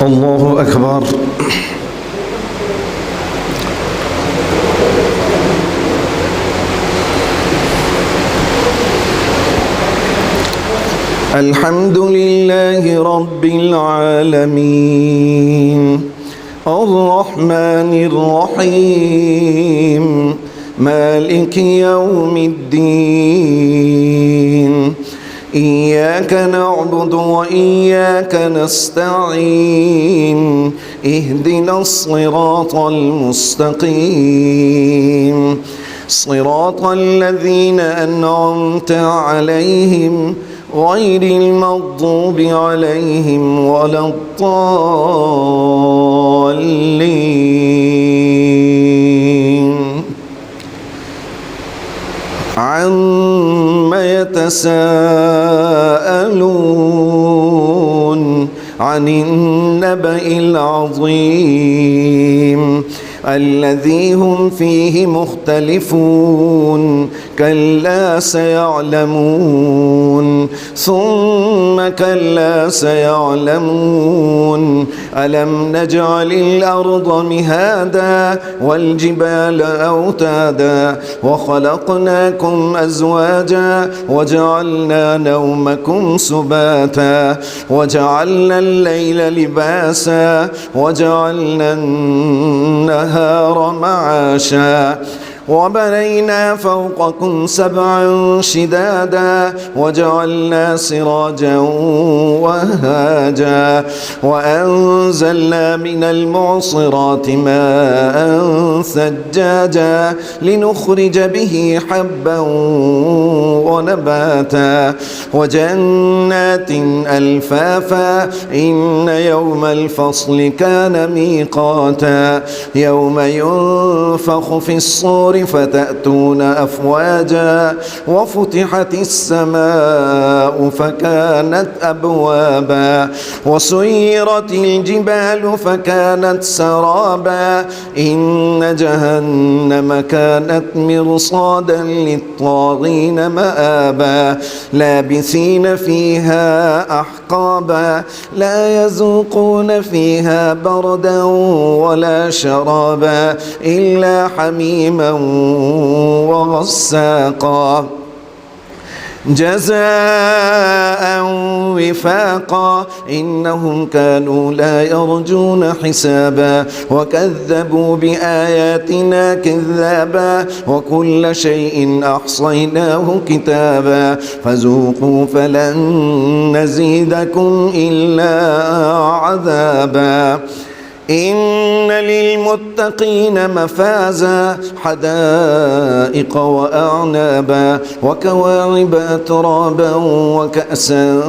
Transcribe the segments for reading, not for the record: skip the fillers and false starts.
الله أكبر. الحمد لله رب العالمين الرحمن الرحيم مالك يوم الدين إياك نعبد وإياك نستعين اهدنا الصراط المستقيم صراط الذين أنعمت عليهم غير المغضوب عليهم ولا الضالين عما يتساءلون عن النبأ العظيم الذي هم فيه مختلفون كلا سيعلمون ثم كلا سيعلمون ألم نجعل الأرض مهادا والجبال أوتادا وخلقناكم أزواجا وجعلنا نومكم سباتا وجعلنا الليل لباسا وجعلنا النهار معاشا وبنينا فوقكم سبعا شدادا وجعلنا سراجا وهاجا وأنزلنا من المعصرات ماء ثجاجا لنخرج به حبا ونباتا وجنات ألفافا إن يوم الفصل كان ميقاتا يوم ينفخ في الصور فتأتون أفواجا وفتحت السماء فكانت أبوابا وسيرت الجبال فكانت سرابا إن جهنم كانت مرصادا للطاغين مآبا لابثين فيها أحقابا لا يذوقون فيها بردا ولا شرابا إلا حميما وغساقا جزاء وفاقا إنهم كانوا لا يرجون حسابا وكذبوا بآياتنا كذابا وكل شيء أحصيناه كتابا فذوقوا فلن نزيدكم إلا عذابا إن للمتقين مفازا حدائق وأعنابا وكواعب أترابا وكأسا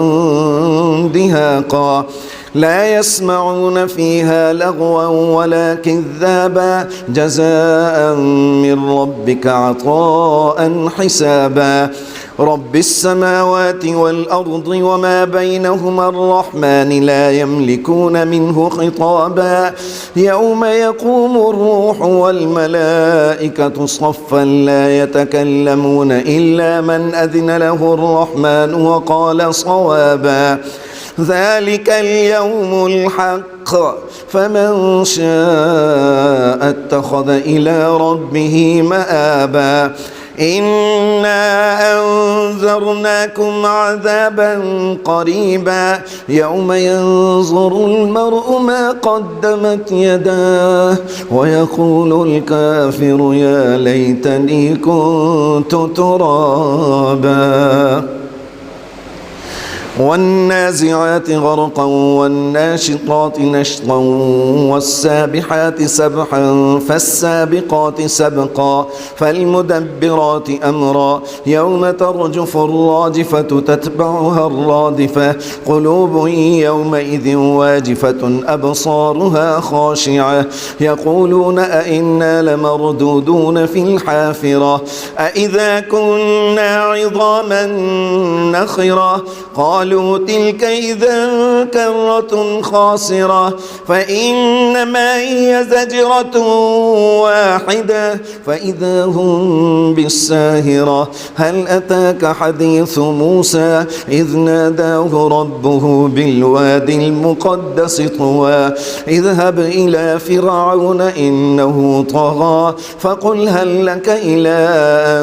دهاقا لا يسمعون فيها لغوا ولا كذابا جزاء من ربك عطاء حسابا رب السماوات والأرض وما بينهما الرحمن لا يملكون منه خطابا يوم يقوم الروح والملائكة صفا لا يتكلمون إلا من أذن له الرحمن وقال صوابا ذلك اليوم الحق فمن شاء اتخذ إلى ربه مآبا إنا أنذرناكم عذابا قريبا يوم ينظر المرء ما قدمت يداه ويقول الكافر يا ليتني كنت ترابا والنازعات غرقا والناشطات نشطا والسابحات سبحا فالسابقات سبقا فالمدبرات أمرا يوم ترجف الراجفة تتبعها الرادفة قلوب يومئذ واجفة أبصارها خاشعة يقولون أئنا لمردودون في الحافرة أئذا كنا عظاما نخرة قال قالوا تلك إذا كرة خاسرة فإنما هي زجرة واحدة فإذا هم بالساهرة هل أتاك حديث موسى إذ ناداه ربه بالوادي المقدس طوى اذهب إلى فرعون إنه طغى فقل هل لك إلى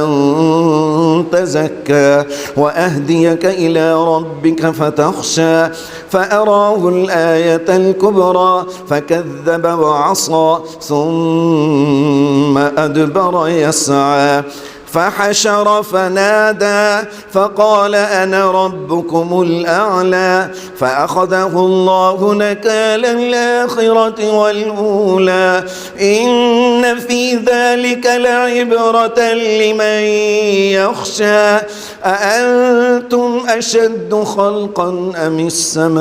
أن تزكى وأهديك إلى ربك فتخشى فأراه الآية الكبرى فكذب وعصى ثم أدبر يسعى فحشر فنادى فقال أنا ربكم الأعلى فأخذه الله نكال الآخرة والأولى إن في ذلك لعبرة لمن يخشى أأنتم أشد خلقا أم السماء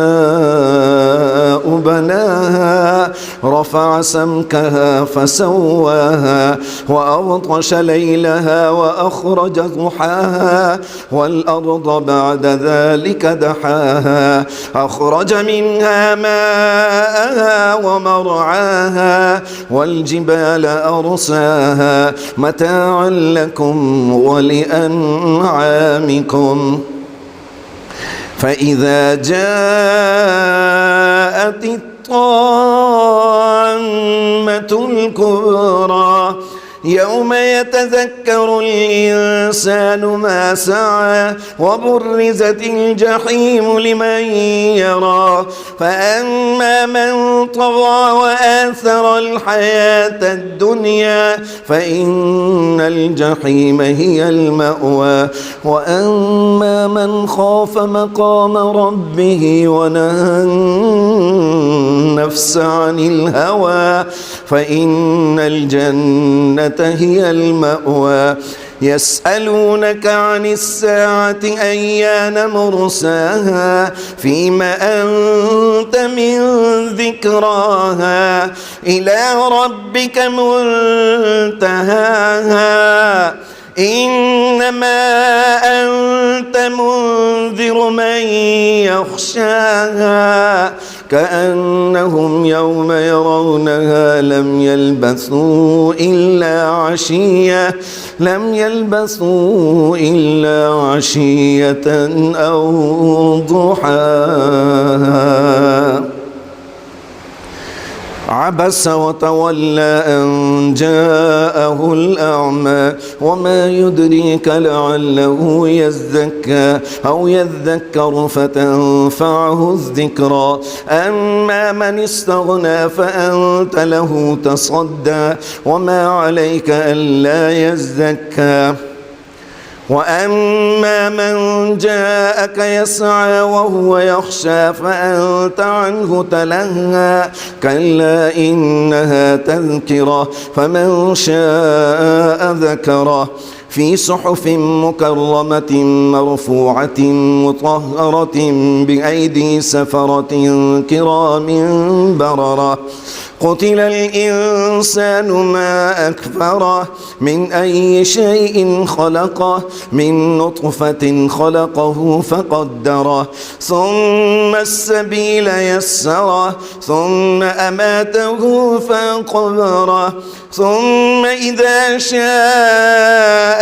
بناها رفع سمكها فسواها وأغطش ليلها وأخرج ضحاها والأرض بعد ذلك دحاها أخرج منها ماءها ومرعاها والجبال أرساها متاعا لكم ولأنعامكم فإذا جاءت الطامة الكبرى يوم يتذكر الإنسان ما سعى وبرزت الجحيم لمن يرى فأما من طغى وآثر الحياة الدنيا فإن الجحيم هي المأوى وأما من خاف مقام ربه ونهى النفس عن الهوى فإن الجنة هي المأوى يسألونك عن الساعة أيان مرساها فيما أنت من ذكراها إلى ربك منتهاها إنما أنت منذر من يخشاها كأنهم يوم يرونها لم يلبثوا إلا عشية أو ضحاها عبس وتولى أن جاءه الأعمى وما يدريك لعله يزكى أو يذكر فتنفعه الذكرى أما من استغنى فأنت له تصدى وما عليك ألا يزكى وأما من جاءك يسعى وهو يخشى فأنت عنه تلهى كلا إنها تذكرة فمن شاء ذكره في صحف مكرمة مرفوعة مطهرة بأيدي سفرة كرام بررة قتل الإنسان ما أكفره من أي شيء خلقه من نطفة خلقه فقدره ثم السبيل يسره ثم أماته فقبره ثم إذا شاء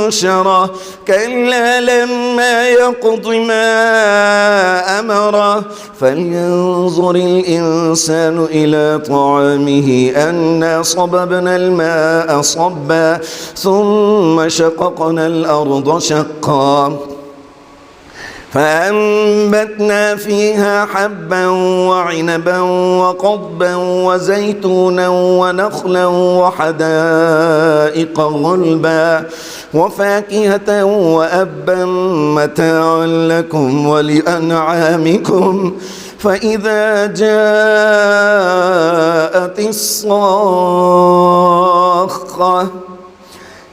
أنشره كلا لما يقض ما أمره فلينظر الإنسان إلى طعامه أنا صببنا الماء صبا ثم شققنا الأرض شقا فأنبتنا فيها حبا وعنبا وقضبا وزيتونا ونخلا وحدائق غلبا وفاكهة وأبا متاعا لكم ولأنعامكم فإذا جاءت الصاخة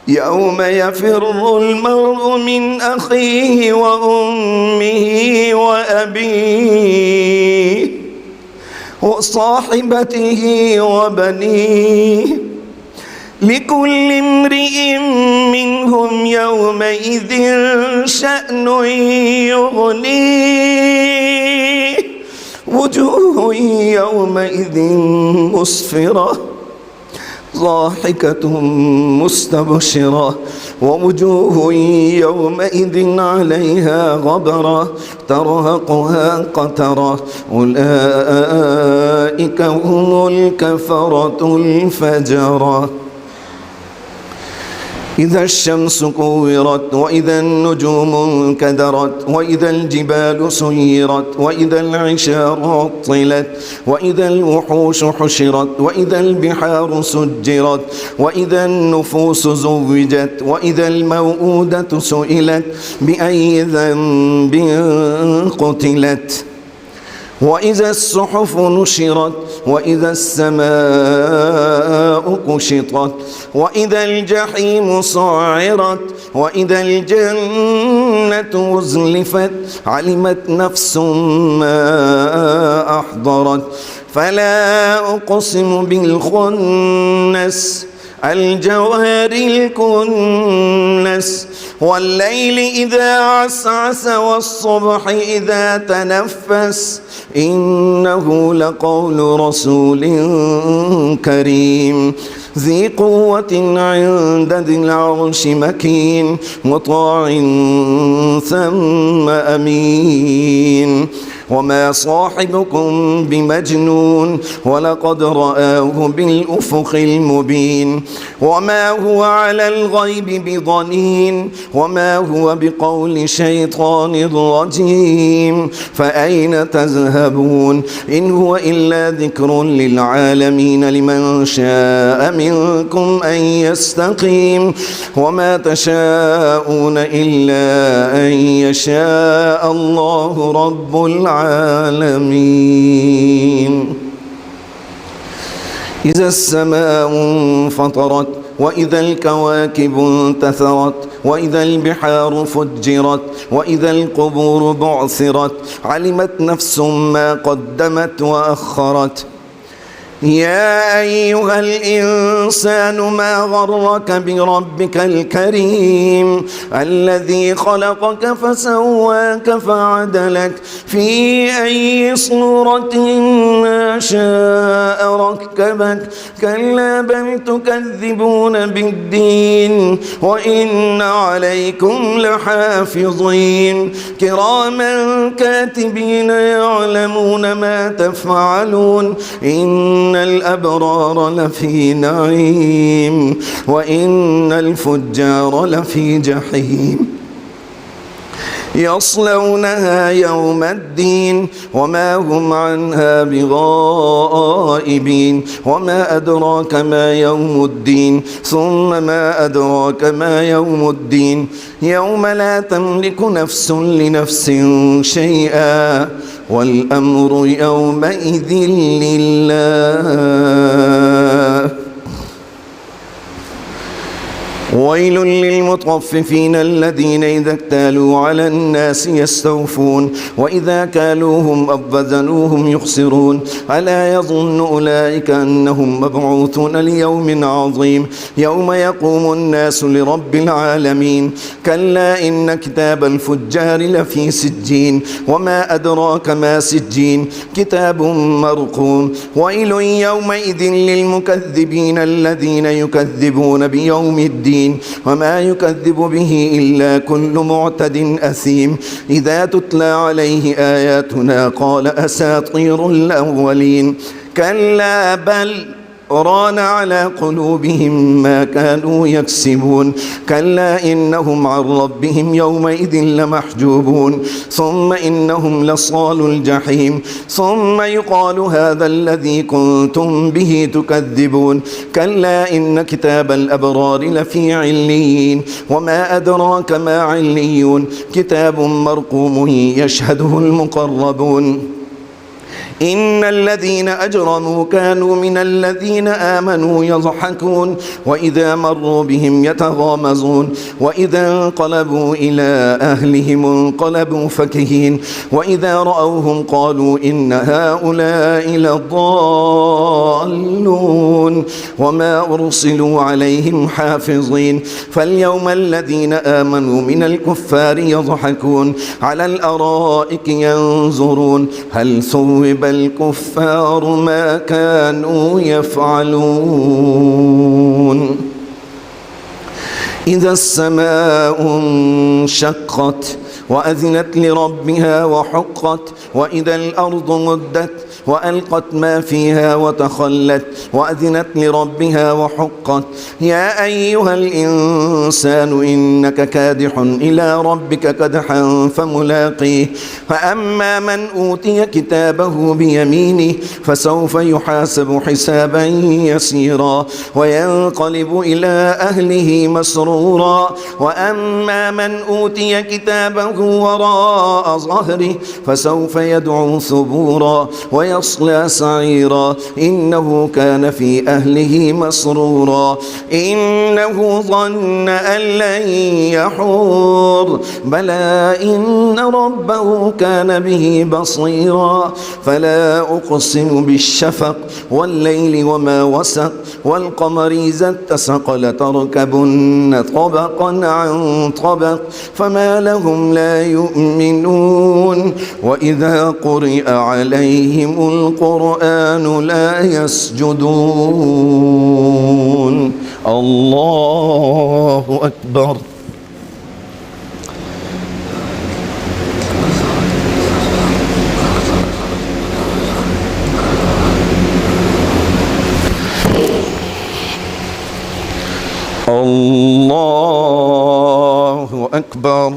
يوم يفر المرء من أخيه وأمه وأبيه وصاحبته وبنيه لكل امرئ منهم يومئذ شأن يغنيه وجوه يومئذ مسفرة ضاحكة مستبشرة ووجوه يومئذ عليها غبرة ترهقها قترة أولئك هم الكفرة الفجرة إذا الشمس كورت وإذا النجوم انكدرت وإذا الجبال سيرت وإذا العشار عطلت وإذا الوحوش حشرت وإذا البحار سجرت وإذا النفوس زوجت وإذا الموءودة سئلت بأي ذنب قتلت وإذا الصحف نشرت وإذا السماء كشطت وإذا الجحيم سعرت وإذا الجنة أزلفت علمت نفس ما أحضرت فلا أقسم بالخنس الجوار الكنس والليل إذا عسعس والصبح إذا تنفس إنه لقول رسول كريم ذي قوة عند ذي العرش مكين مطاع ثم أمين وما صاحبكم بمجنون ولقد رآه بالأفق المبين وما هو على الغيب بضنين وما هو بقول شيطان رجيم فأين تذهبون إن هو إلا ذكر للعالمين لمن شاء منكم أن يستقيم وما تشاءون إلا أن يشاء الله رب العالمين إذا السماء انفطرت وإذا الكواكب انتثرت وإذا البحار فجرت وإذا القبور بعثرت علمت نفس ما قدمت وأخرت يا أيها الإنسان ما غرك بربك الكريم الذي خلقك فسواك فعدلك في أي صورة ما شاء ركبك كلا بل تكذبون بالدين وإن عليكم لحافظين كراما كاتبين يعلمون ما تفعلون إن الأبرار لفي نعيم وإن الفجار لفي جحيم يصلونها يوم الدين وما هم عنها بغائبين وما أدراك ما يوم الدين ثم ما أدراك ما يوم الدين يوم لا تملك نفس لنفس شيئا والأمر يومئذ لله ويل للمطففين الذين إذا اكتالوا على الناس يستوفون وإذا كالوهم أو وزنوهم يخسرون ألا يظن أولئك أنهم مبعوثون ليوم عظيم يوم يقوم الناس لرب العالمين كلا إن كتاب الفجار لفي سجين وما أدراك ما سجين كتاب مرقوم ويل يومئذ للمكذبين الذين يكذبون بيوم الدين وما يكذب به إلا كل معتد أثيم إذا تتلى عليه آياتنا قال أساطير الأولين كلا بل ران على قلوبهم ما كانوا يكسبون كلا إنهم عن ربهم يومئذ لمحجوبون ثم إنهم لصالوا الجحيم ثم يقال هذا الذي كنتم به تكذبون كلا إن كتاب الأبرار لفي عليين وما أدراك ما عليون كتاب مرقوم يشهده المقربون إن الذين أجرموا كانوا من الذين آمنوا يضحكون وإذا مروا بهم يتغامزون وإذا انقلبوا إلى أهلهم انقلبوا فكهين وإذا رأوهم قالوا إن هؤلاء لضالون وما أرسلوا عليهم حافظين فاليوم الذين آمنوا من الكفار يضحكون على الأرائك ينظرون هل ثوب الكفار ما كانوا يفعلون إذا السماء انشقت وأذنت لربها وحقت وإذا الأرض مدت وألقت ما فيها وتخلت وأذنت لربها وحقت يا أيها الإنسان إنك كادح إلى ربك كدحا فملاقيه فأما من أوتي كتابه بيمينه فسوف يحاسب حسابا يسيرا وينقلب إلى أهله مسرورا وأما من أوتي كتابه وراء ظهره فسوف يدعو ثبورا ويصلى سعيرا إنه كان في أهله مسرورا إنه ظن أن لن يحور بلى إن ربه كان به بصيرا فلا أقسم بالشفق والليل وما وسق والقمر إذا اتسق لتركبن طبقا عن طبق فما لهم لا يؤمنون وإذا قرئ عليهم القرآن لا يسجدون الله أكبر الله أكبر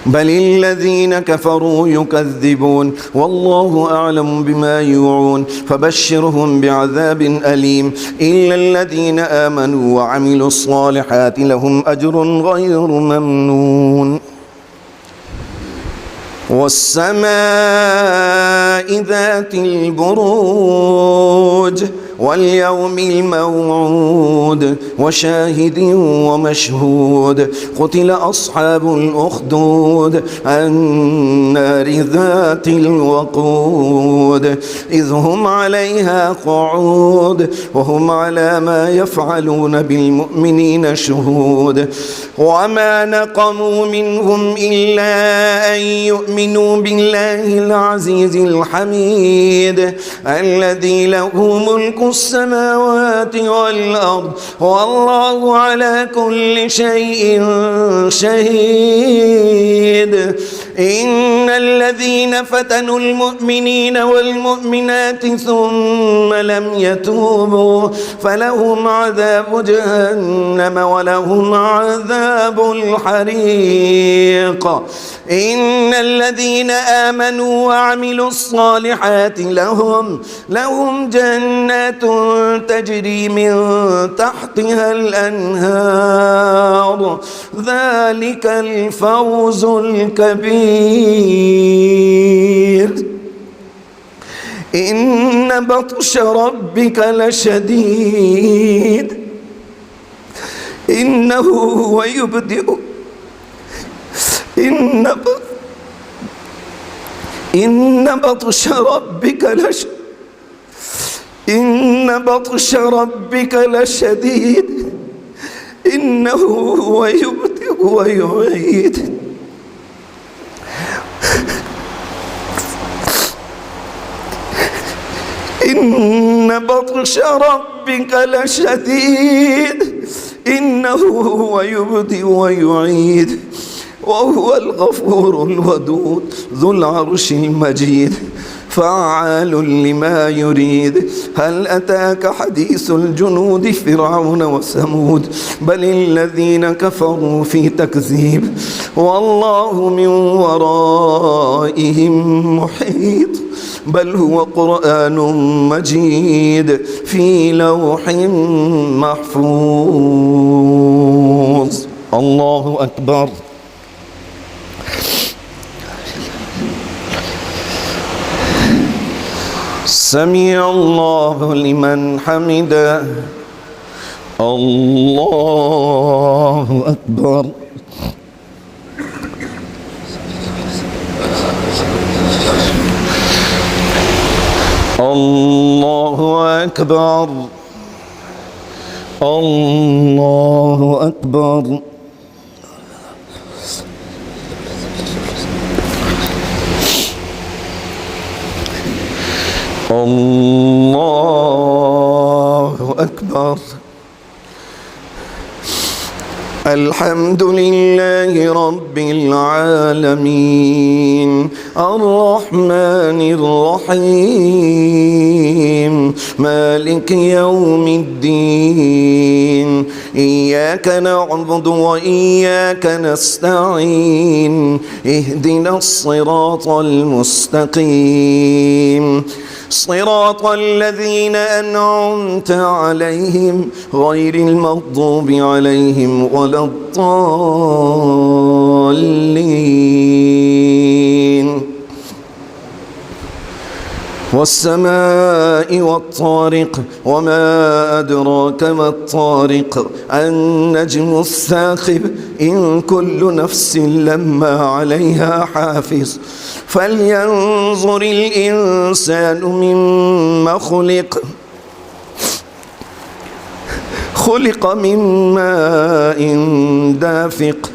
بل الذين كفروا يكذبون والله أعلم بما يوعون فبشرهم بعذاب أليم إلا الذين آمنوا وعملوا الصالحات لهم أجر غير ممنون والسماء ذات البروج واليوم الموعود وشاهد ومشهود قتل أصحاب الأخدود النار ذات الوقود إذ هم عليها قعود وهم على ما يفعلون بالمؤمنين شهود وما نقموا منهم إلا أن يؤمنوا بالله العزيز الحميد الذي له ملك السماوات والأرض والله على كل شيء شهيد إن الذين فتنوا المؤمنين والمؤمنات ثم لم يتوبوا فلهم عذاب جهنم ولهم عذاب الحريق إن الذين آمنوا وعملوا الصالحات لهم جنات تجري من تحتها الأنهار ذلك الفوز الكبير إن بطش ربك لشديد إنه هو يبدئ إن بطش ربك لشديد إنه هو يبدئ ويعيد إن بطش ربك لشديد إنه هو يبدئ ويعيد وهو الغفور الودود ذو العرش المجيد فعال لما يريد هل أتاك حديث الجنود فرعون وثمود بل الذين كفروا في تكذيب والله من ورائهم محيط بل هو قرآن مجيد في لوح محفوظ الله أكبر سمع الله لمن حمده. الله أكبر. الله أكبر. الله أكبر. الله أكبر. الحمد لله رب العالمين الرحمن الرحيم مالك يوم الدين إياك نعبد وإياك نستعين اهدنا الصراط المستقيم صراط الذين أنعمت عليهم غير المغضوب عليهم ولا الضالين. والسماء والطارق وما أدراك ما الطارق النجم الثاقب إن كل نفس لما عليها حافظ فلينظر الإنسان مما خلق من ماء دافق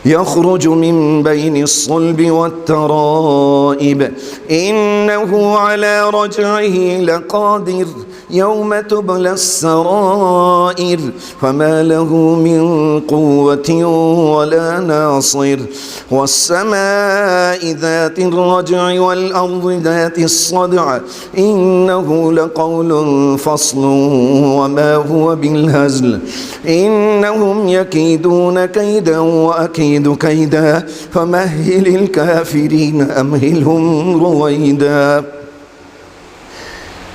يخرج من بين الصلب والترائب إنه على رجعه لقادر يوم تبلى السرائر فما له من قوة ولا ناصر. والسماء ذات الرجع والأرض ذات الصدع إنه لقول فصل وما هو بالهزل إنهم يكيدون كيدا وأكيد كيدا فمهل الكافرين أمهلهم رويدا.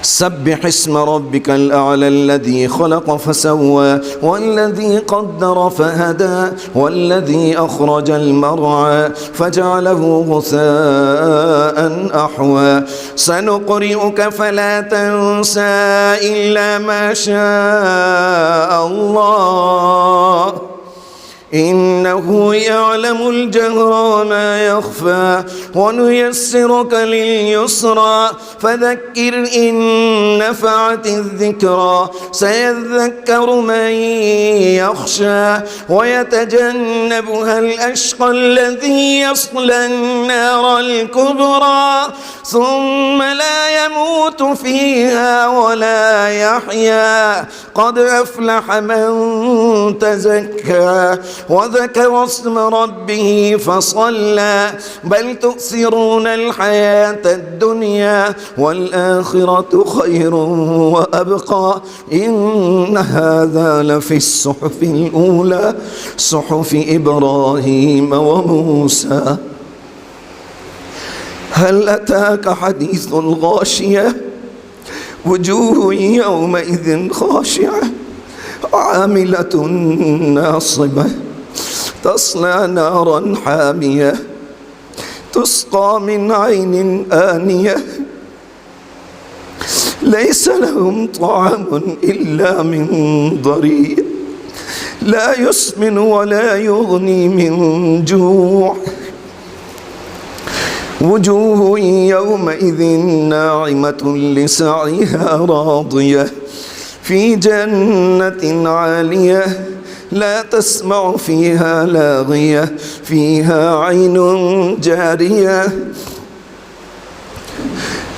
سبح اسم ربك الأعلى الذي خلق فسوى والذي قدر فهدى والذي أخرج المرعى فجعله غثاء أحوى سنقرئك فلا تنسى إلا ما شاء الله إنه يعلم الجهر وما يخفى ونيسرك لليسرى فذكر إن نفعت الذكرى سيذكر من يخشى ويتجنبها الأشقى الذي يصلى النار الكبرى ثم لا يموت فيها ولا يحيا قد أفلح من تزكى وذكر اسم ربه فصلى بل تؤثرون الحياة الدنيا والآخرة خير وأبقى إن هذا لفي الصحف الأولى صحف إبراهيم وموسى. هل أتاك حديث الغاشية وجوه يومئذ خاشعة عاملة ناصبة تصلى نارا حامية تسقى من عين آنية ليس لهم طعام إلا من ضريع لا يسمن ولا يغني من جوع وجوه يومئذ ناعمة لسعيها راضية في جنة عالية لا تسمع فيها لاغية فيها عين جارية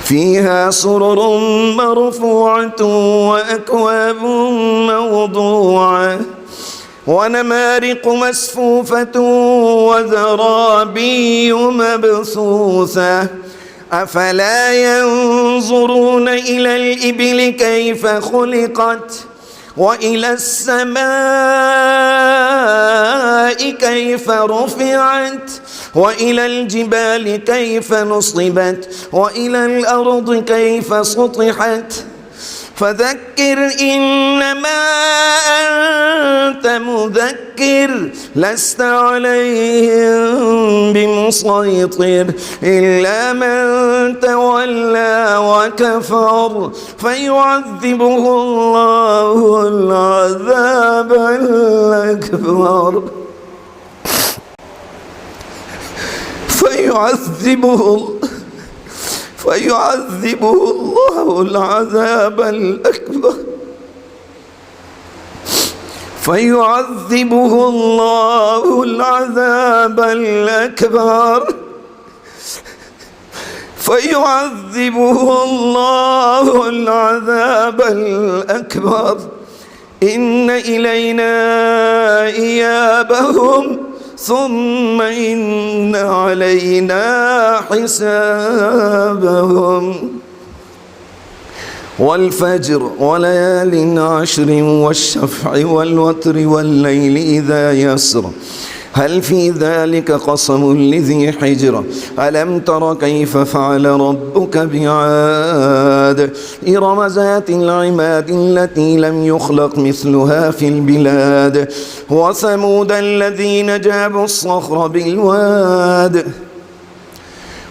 فيها سرر مرفوعة وأكواب موضوعة ونمارق مسفوفة وزرابي مبثوثة أفلا ينظرون إلى الإبل كيف خلقت وإلى السماء كيف رفعت وإلى الجبال كيف نصبت وإلى الأرض كيف سطحت فذكر إنما أنت مذكر لست عليهم بمسيطر إلا من تولى كفر فيعذبه الله العذاب الأكبر فيعذبه الله العذاب الأكبر فيعذبه الله العذاب الأكبر فيعذبه الله العذاب الأكبر إن إلينا إيابهم ثم إن علينا حسابهم والفجر وليال عشر والشفع والوتر والليل إذا يسر هل في ذلك قسم لذي حجر ألم تر كيف فعل ربك بعاد إرم ذات العماد التي لم يخلق مثلها في البلاد وثمود الذين جابوا الصخر بالواد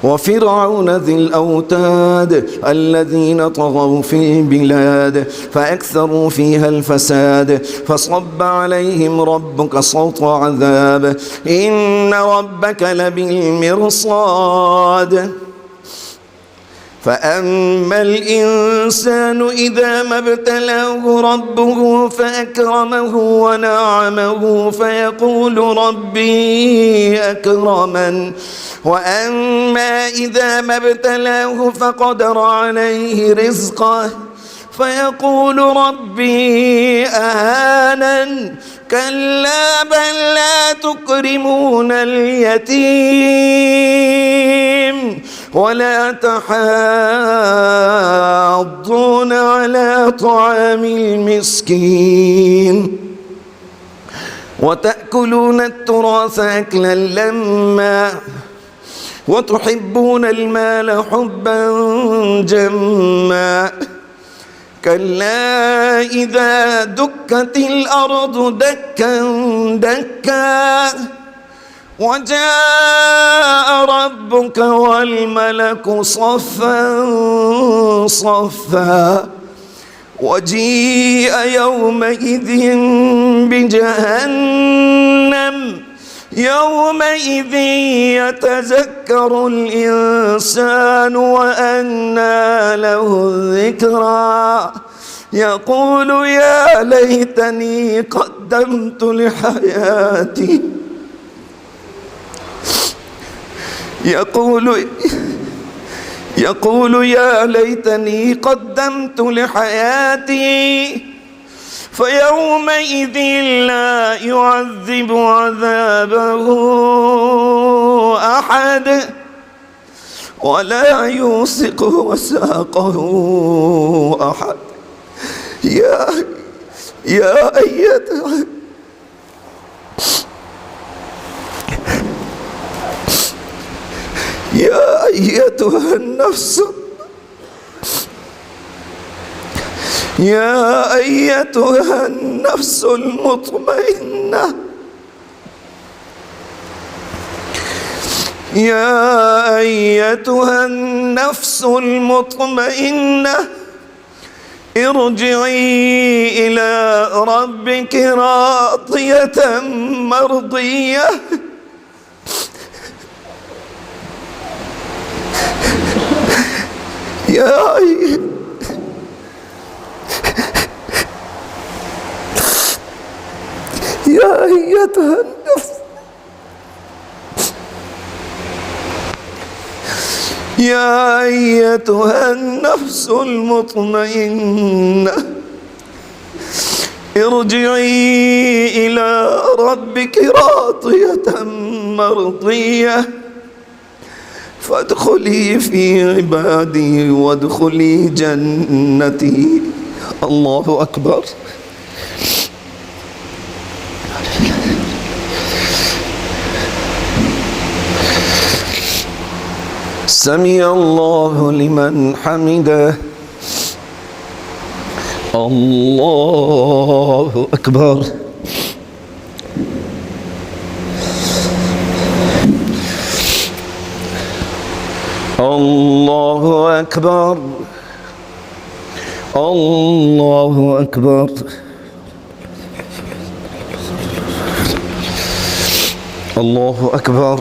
وفرعون ذي الأوتاد الذين طغوا في البلاد فأكثروا فيها الفساد فصب عليهم ربك صوت عذاب إن ربك لبالمرصاد فأما الإنسان إذا ما ابتلاه ربه فأكرمه ونعمه فيقول ربي أكرمن وأما إذا ما ابتلاه فقدر عليه رزقه فيقول ربي أهانن كلا بل لا تكرمون اليتيم ولا تحاضون على طعام المسكين وتأكلون التراث أكلا لما وتحبون المال حبا جما كلا إذا دكت الأرض دكا دكا وجاء ربك والملك صفا صفا وجيء يومئذ بجهنم يومئذ يتذكر الإنسان وأنى له الذكرى يقول يا ليتني قدمت لحياتي يقول يا ليتني قدمت لحياتي فيومئذ لا يعذب عذابه أحد ولا يوثق وثاقه أحد يا أيتها النفس يا أيتها النفس المطمئنة يا أيتها النفس المطمئنة ارجعي إلى ربك راضية مرضية يا أيتها النفس يا أيتها النفس المطمئنة ارجعي إلى ربك راضية مرضية فادخلي في عبادي وادخلي جنتي. الله أكبر. سمع الله لمن حمده. الله أكبر. الله أكبر. الله أكبر. الله أكبر.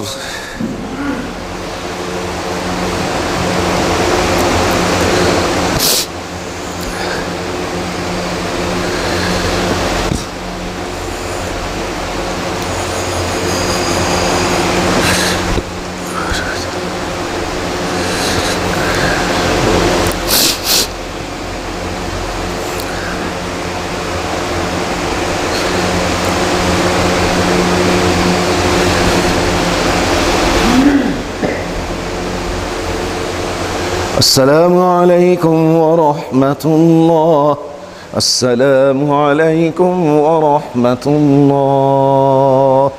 السلام عليكم ورحمة الله. السلام عليكم ورحمة الله.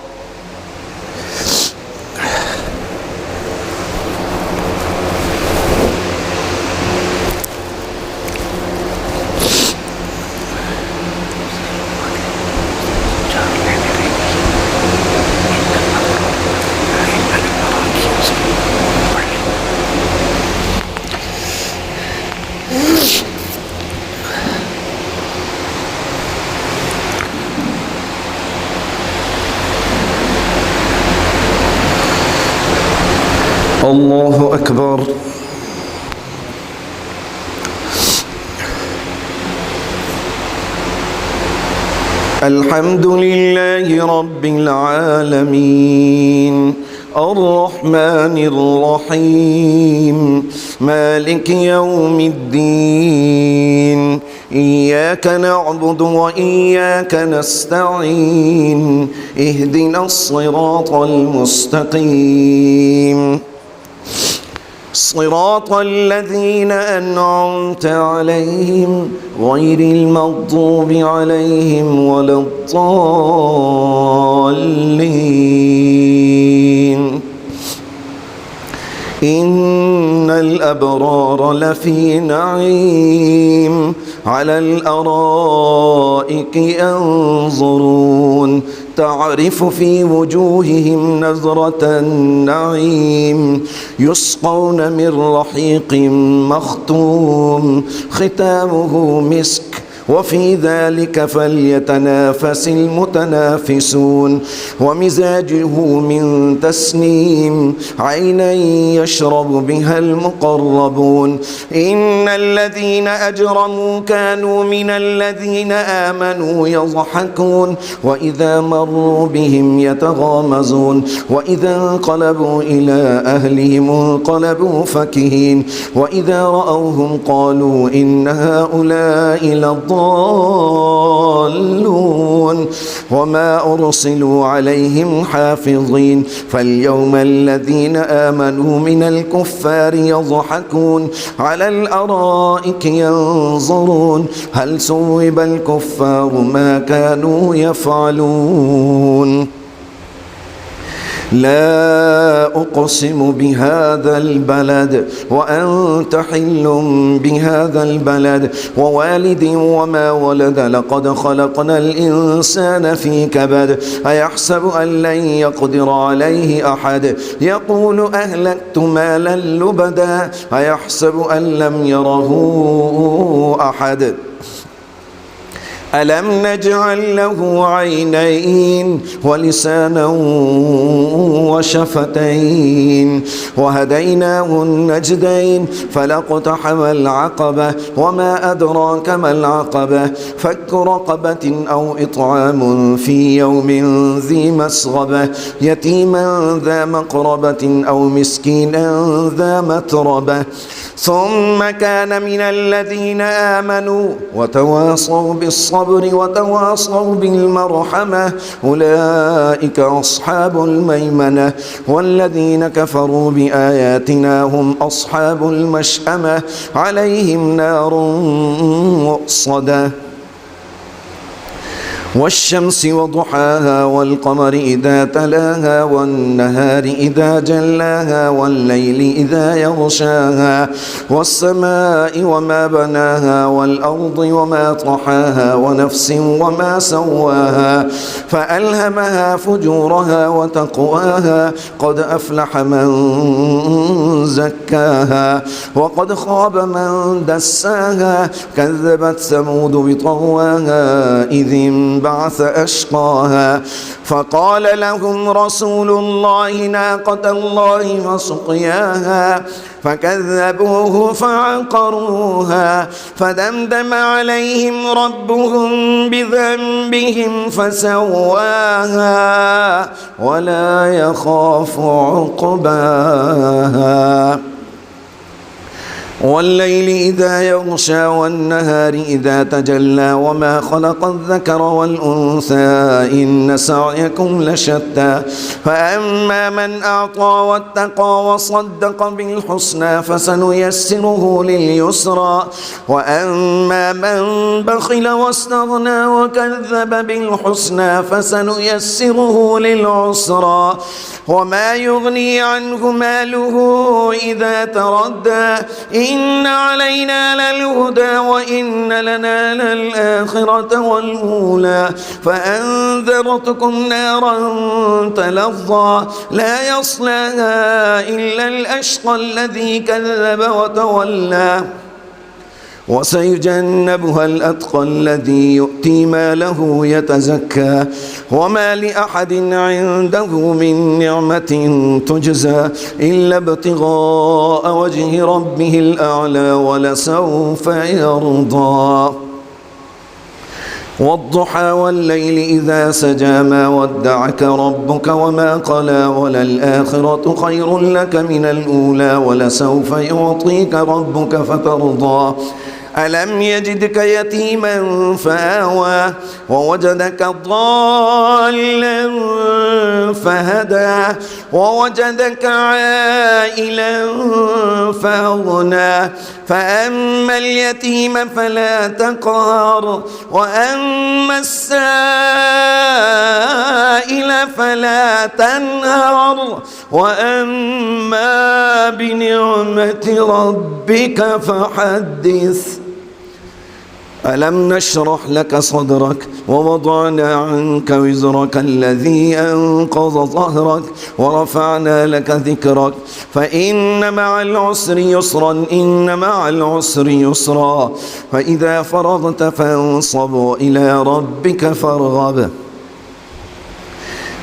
الله أكبر. الحمد لله رب العالمين الرحمن الرحيم مالك يوم الدين إياك نعبد وإياك نستعين اهدنا الصراط المستقيم صراط الذين أنعمت عليهم غير المغضوب عليهم ولا الضالين. إن الأبرار لفي نعيم على الأرائك ينظرون تعرف في وجوههم نظرة النعيم يسقون من رحيق مختوم ختامه مسك وفي ذلك فليتنافس المتنافسون ومزاجه من تسنيم عينا يشرب بها المقربون. إن الذين أجرموا كانوا من الذين آمنوا يضحكون وإذا مروا بهم يتغامزون وإذا انقلبوا إلى أهلهم انقلبوا فكهين وإذا رأوهم قالوا إن هؤلاء لضالون وما أرسلوا عليهم حافظين. فاليوم الذين آمنوا من الكفار يضحكون على الأرائك ينظرون هل ثوب الكفار ما كانوا يفعلون. لا أقسم بهذا البلد وأنت حل بهذا البلد ووالد وما ولد لقد خلقنا الإنسان في كبد أيحسب أن لن يقدر عليه أحد يقول أهلكت مالا لبدا أيحسب أن لم يره أحد ألم نجعل له عينين ولسانا وشفتين وهديناه النجدين فلاقتحم العقبة وما أدراك ما العقبة فك رقبة أو إطعام في يوم ذي مسغبة يتيما ذا مقربة أو مسكينا ذا متربة ثم كان من الذين آمنوا وتواصوا بالصبر وتواصوا بالمرحمة أولئك أصحاب الميمنة والذين كفروا بآياتنا هم أصحاب المشأمة عليهم نار مؤصدة والشمس وضحاها والقمر إذا تلاها والنهار إذا جلاها والليل إذا يغشاها والسماء وما بناها والأرض وما طحاها ونفس وما سواها فألهمها فجورها وتقواها قد أفلح من زكاها وقد خاب من دساها كذبت ثمود بطغواها إذ انبعث أشقاها فقال لهم رسول الله ناقة الله وسقياها فكذبوه فعقروها فدمدم عليهم ربهم بذنبهم فسواها ولا يخاف عقباها والليل إذا يغشى والنهار إذا تجلى وما خلق الذكر والأنثى إن سعيكم لشتى فأما من أعطى واتقى وصدق بالحسنى فسنيسره لليسرى وأما من بخل واستغنى وكذب بالحسنى فسنيسره للعسرى وما يغني عنه ماله إذا تردى إن علينا للهدى وإن لنا للآخرة والأولى فأنذرتكم نارا تلظى لا يصلاها إلا الأشقى الذي كذب وتولى وسيجنبها الأتقى الذي يؤتي ماله يتزكى وما لأحد عنده من نعمة تجزى إلا ابتغاء وجه ربه الأعلى ولسوف يرضى والضحى والليل إذا سجى ما ودعك ربك وما قلى وللآخرة خير لك من الأولى ولسوف يعطيك ربك فترضى ألم يجدك يتيما فآوى ووجدك ضالا فهدى ووجدك عائلا فأغنى فأما اليتيم فلا تقهر وأما السائل فلا تنهر وأما بنعمة ربك فحدث ألم نشرح لك صدرك ووضعنا عنك وزرك الذي أنقض ظهرك ورفعنا لك ذكرك فإن مع العسر يسرا إن مع العسر يسرا فإذا فرغت فانصب وإلى ربك فارغب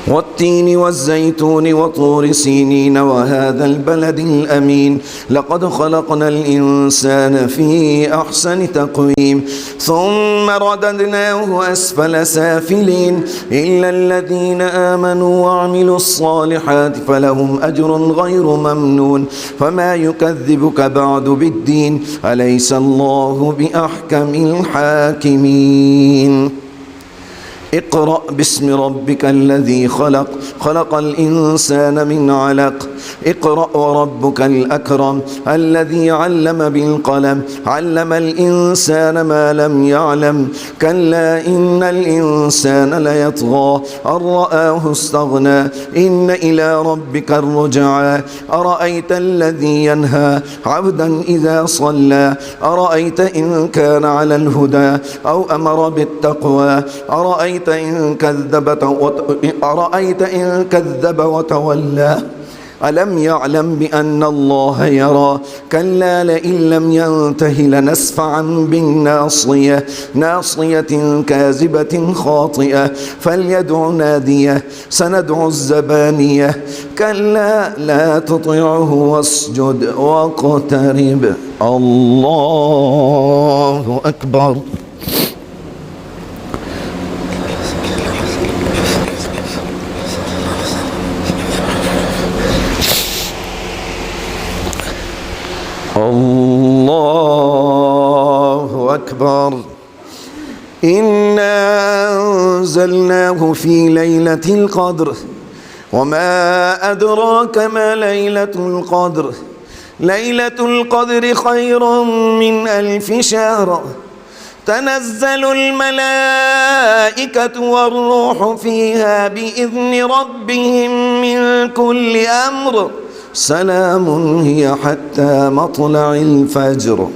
والتين والزيتون وطور سينين وهذا البلد الأمين لقد خلقنا الإنسان في أحسن تقويم ثم رددناه أسفل سافلين إلا الذين آمنوا وعملوا الصالحات فلهم أجر غير ممنون فما يكذبك بعد بالدين أليس الله بأحكم الحاكمين اقرأ باسم ربك الذي خلق خلق الإنسان من علق اقرأ وربك الأكرم الذي علم بالقلم علم الإنسان ما لم يعلم كلا إن الإنسان ليطغى أن رآه استغنى إن إلى ربك الرجعى أرأيت الذي ينهى عبدا إذا صلى أرأيت إن كان على الهدى أو أمر بالتقوى أرأيت إن كذب وتولى ألم يعلم بأن الله يرى كلا لئن لم ينته لنسفعا بالناصية ناصية كاذبة خاطئة فليدع ناديه سندع الزبانية كلا لا تطعه واسجد واقترب الله أكبر الله أكبر إنا أنزلناه في ليلة القدر وما أدراك ما ليلة القدر ليلة القدر خير من 1000 شهر تنزل الملائكة والروح فيها بإذن ربهم من كل أمر سلام هي حتى مطلع الفجر.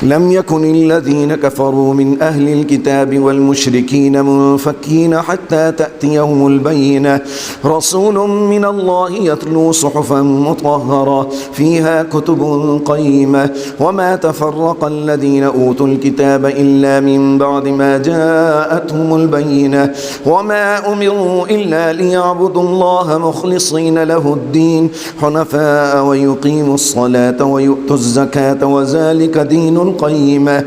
لم يكن الذين كفروا من أهل الكتاب والمشركين منفكين حتى تأتيهم البينة رسول من الله يتلو صحفا مطهرة فيها كتب قيمة وما تفرق الذين أوتوا الكتاب إلا من بعد ما جاءتهم البينة وما أمروا إلا ليعبدوا الله مخلصين له الدين حنفاء ويقيموا الصلاة ويؤتوا الزكاة وذلك دين القيمة.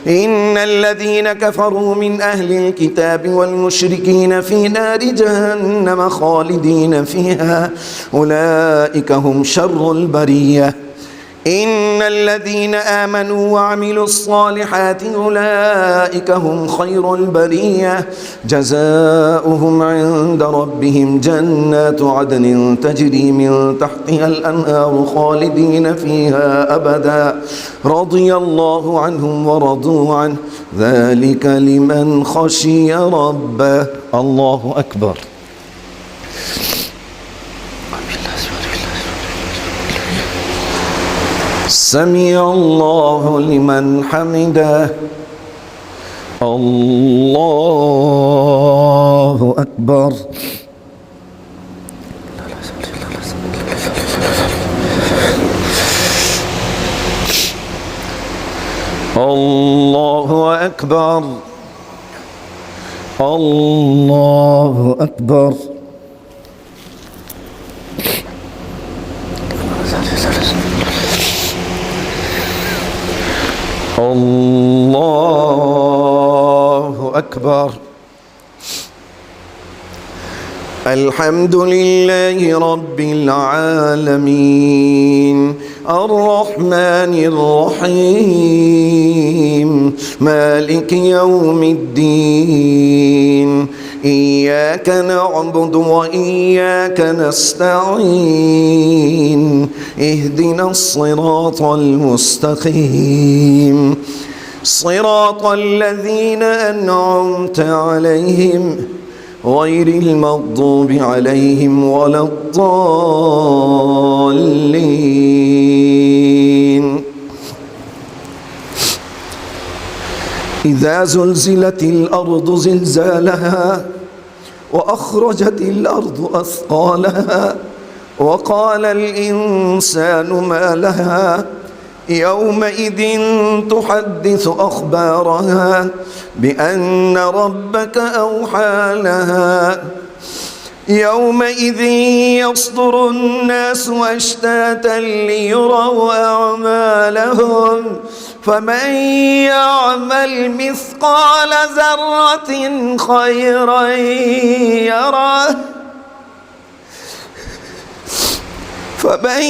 إن الذين كفروا من أهل الكتاب والمشركين في نار جهنم خالدين فيها أولئك هم شر البرية. إن الذين آمنوا وعملوا الصالحات أولئك هم خير البرية جزاؤهم عند ربهم جنات عدن تجري من تحتها الأنهار خالدين فيها أبدا رضي الله عنهم ورضوا عنه ذلك لمن خشي ربه. الله أكبر. سمع الله لمن حمده. الله أكبر. الله أكبر. الله أكبر. الله أكبر. الحمد لله رب العالمين الرحمن الرحيم مالك يوم الدين إياك نعبد وإياك نستعين اهدنا الصراط المستقيم صراط الذين أنعمت عليهم غير المغضوب عليهم ولا الضالين. إذا زلزلت الأرض زلزالها وأخرجت الأرض أثقالها وقال الإنسان ما لها يومئذ تحدث أخبارها بأن ربك أوحى لها يومئذ يصدر الناس أشتاتا ليروا أعمالهم فمن يعمل مثقال ذرة خيرا يره فمن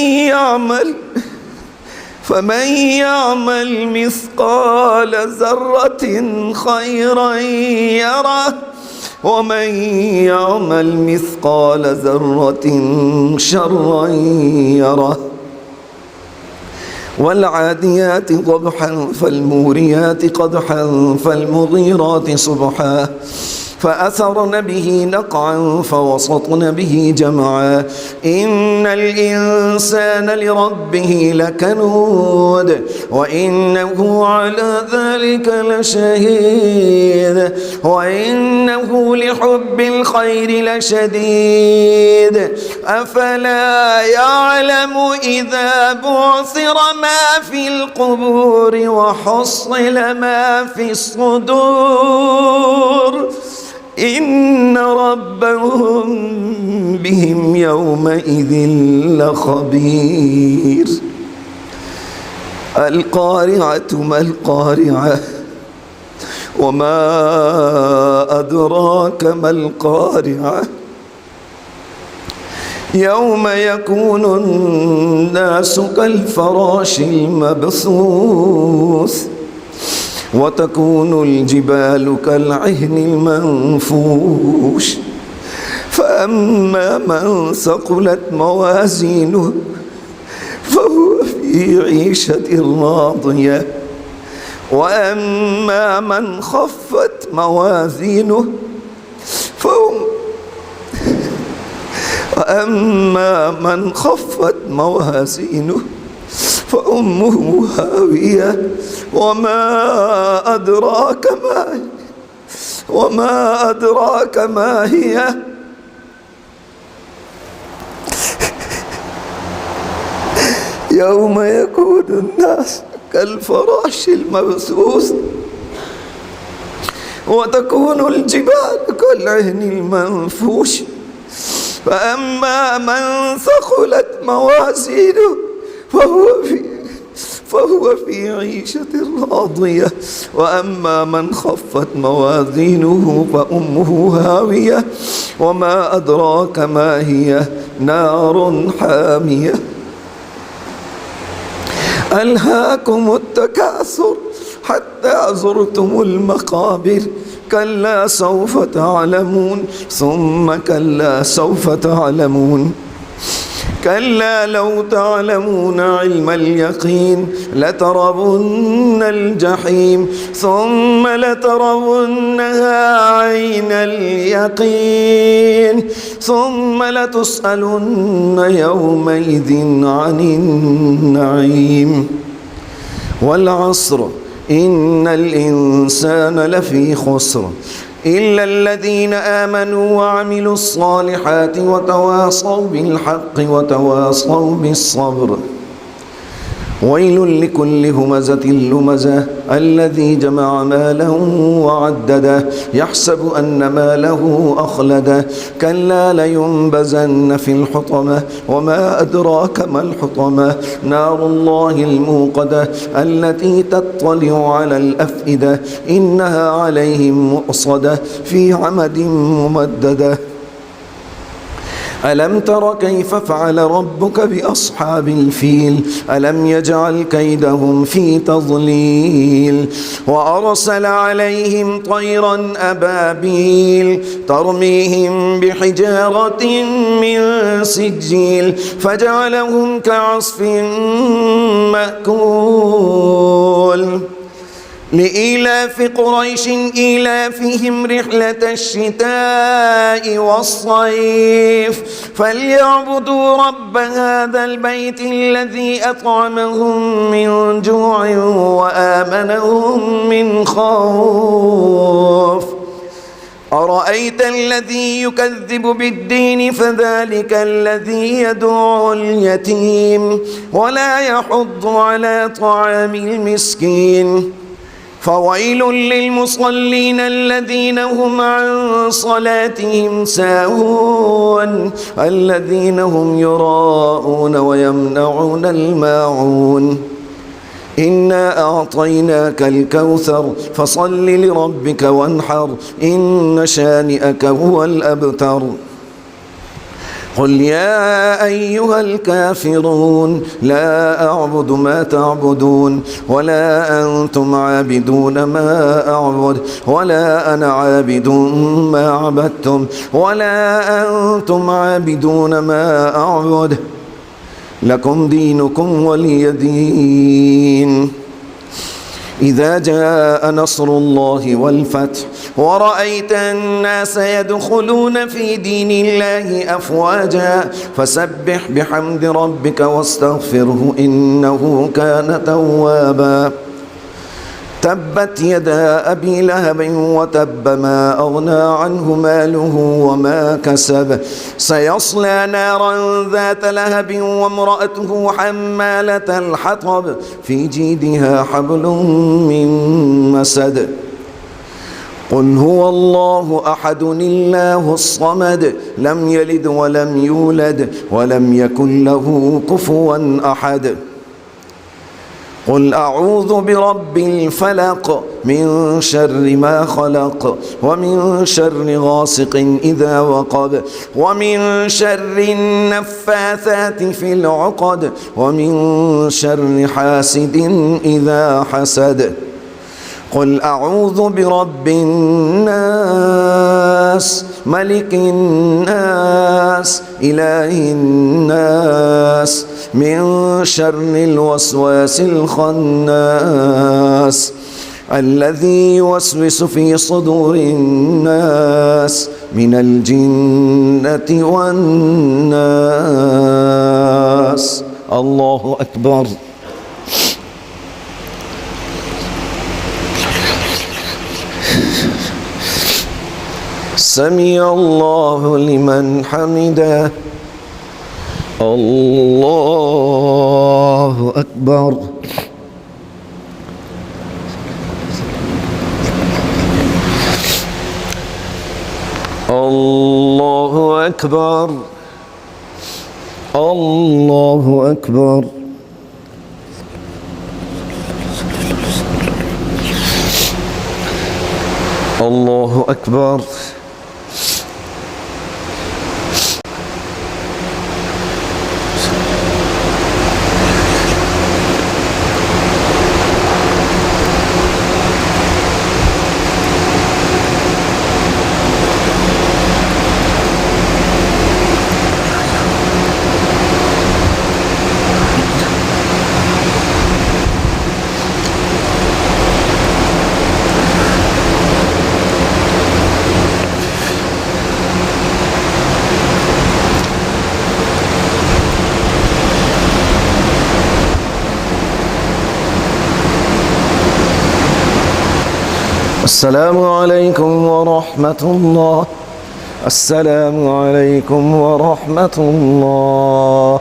يعمل مثقال ذرة خيرا يره ومن يعمل مثقال ذرة شرا يره. والعاديات ضبحا فالموريات قدحا فالمغيرات صبحا فأثرن به نقعا فوسطن به جمعا إن الإنسان لربه لكنود وإنه على ذلك لشهيد وإنه لحب الخير لشديد أفلا يعلم إذا بعثر ما في القبور وحصل ما في الصدور إن ربهم بهم يومئذ لخبير. القارعة ما القارعة وما أدراك ما القارعة يوم يكون الناس كالفراش المبثوث وتكون الجبال كالعهن المنفوش فأما من ثقلت موازينه فهو في عيشة راضية وأما من خفت موازينه فأمه هاوية وما أدراك ما هي. يوم يكون الناس كالفراش المبثوث وتكون الجبال كالعهن المنفوش. فأما من ثقلت موازينه فهو في عيشة راضية، وأما من خفت موازينه فأمه هاوية وما أدراك ما هي، نار حامية. ألهاكم التكاثر حتى زرتم المقابر، كلا سوف تعلمون ثم كلا سوف تعلمون، كلا لو تعلمون علم اليقين لترون الجحيم ثم لترونها عين اليقين ثم لتسألن يومئذ عن النعيم. والعصر إن الإنسان لفي خسر إلا الذين آمنوا وعملوا الصالحات وتواصوا بالحق وتواصوا بالصبر. ويل لكل همزة لمزة الذي جمع ماله وعدده يحسب أن ماله أخلده، كلا لينبذن في الحطمة وما أدراك ما الحطمة، نار الله الموقدة التي تطلع على الأفئدة، إنها عليهم مؤصدة في عمد ممددة. ألم تر كيف فعل ربك بأصحاب الفيل، ألم يجعل كيدهم في تضليل، وأرسل عليهم طيرا أبابيل ترميهم بحجارة من سجيل فجعلهم كعصف مأكول. لإيلاف قريش إيلافهم رحلة الشتاء والصيف فليعبدوا رب هذا البيت الذي أطعمهم من جوع وآمنهم من خوف. أرأيت الذي يكذب بالدين فذلك الذي يدعو اليتيم ولا يحض على طعام المسكين. فويل للمصلين الذين هم عن صلاتهم ساهون الذين هم يراءون ويمنعون الماعون. إنا أعطيناك الكوثر فصل لربك وانحر إن شانئك هو الأبتر. قل يا أيها الكافرون لا أعبد ما تعبدون ولا أنتم عابدون ما أعبد ولا أنا عابد ما عبدتم ولا أنتم عابدون ما أعبد لكم دينكم ولي دين. إذا جاء نصر الله والفتح ورأيت الناس يدخلون في دين الله أفواجا فسبح بحمد ربك واستغفره إنه كان توابا. تبت يدا أبي لهب وتب ما أغنى عنه ماله وما كسب سيصلى نارا ذات لهب وامرأته حمالة الحطب في جيدها حبل من مسد. قل هو الله أحد الله الصمد لم يلد ولم يولد ولم يكن له كفوا أحد. قل أعوذ برب الفلق من شر ما خلق ومن شر غاسق إذا وقب ومن شر النفاثات في العقد ومن شر حاسد إذا حسد. قل أعوذ برب الناس ملك الناس إله الناس من شر الوسواس الخناس الذي يوسوس في صدور الناس من الجنة والناس. الله أكبر. سمع الله لمن حمده. الله أكبر. الله أكبر. الله أكبر. الله أكبر. السلام عليكم ورحمة الله. السلام عليكم ورحمة الله.